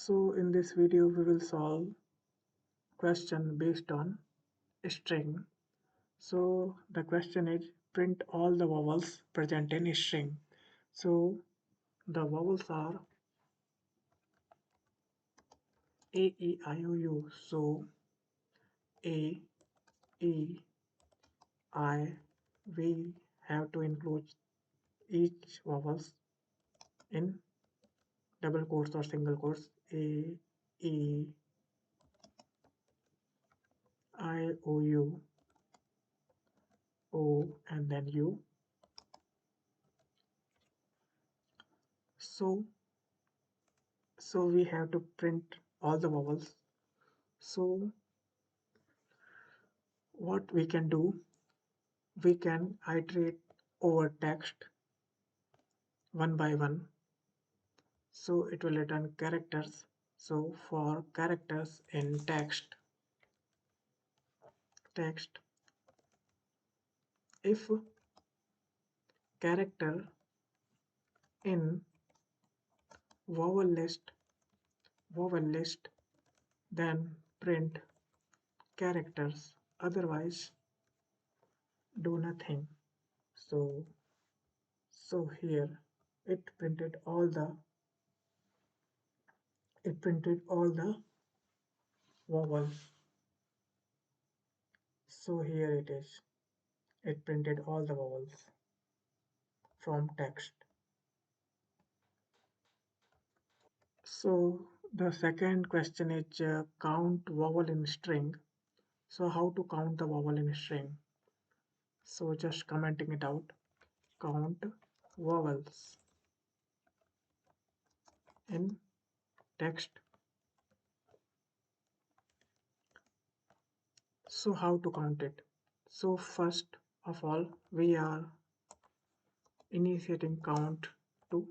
So in this video we will solve question based on string. So the question is print all the vowels present in string. So the vowels are A, E, I, O, U. So A, E, I, we have to include each vowels in double quotes or single quotes. A, E, I, O, U, O, and then U. So we have to print all the vowels. So what we can do, we can iterate over text one by one. So it will return characters. So for characters in text, if character in vowel list, then print characters, otherwise do nothing. So here it printed all the vowels. So here it is. It printed all the vowels from text. So the second question is count vowel in string. So how to count the vowel in string? So just commenting it out. Count vowels in text. So how to count it? So first of all, we are initializing count to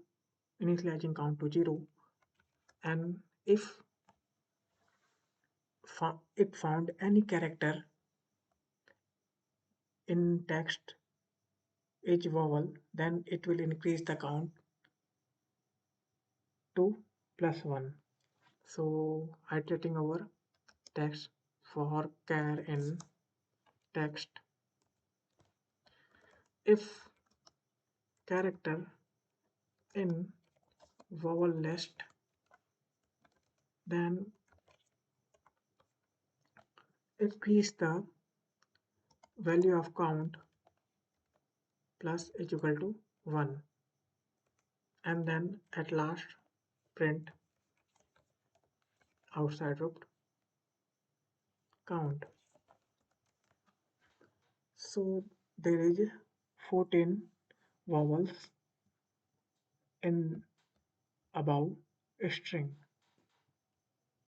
0, and if it found any character in text each vowel, then it will increase the count to +1. So iterating over text for char in text. If character in vowel list, then increase the value of count plus is equal to 1, and then at last print outside loop count. So there is 14 vowels in above string.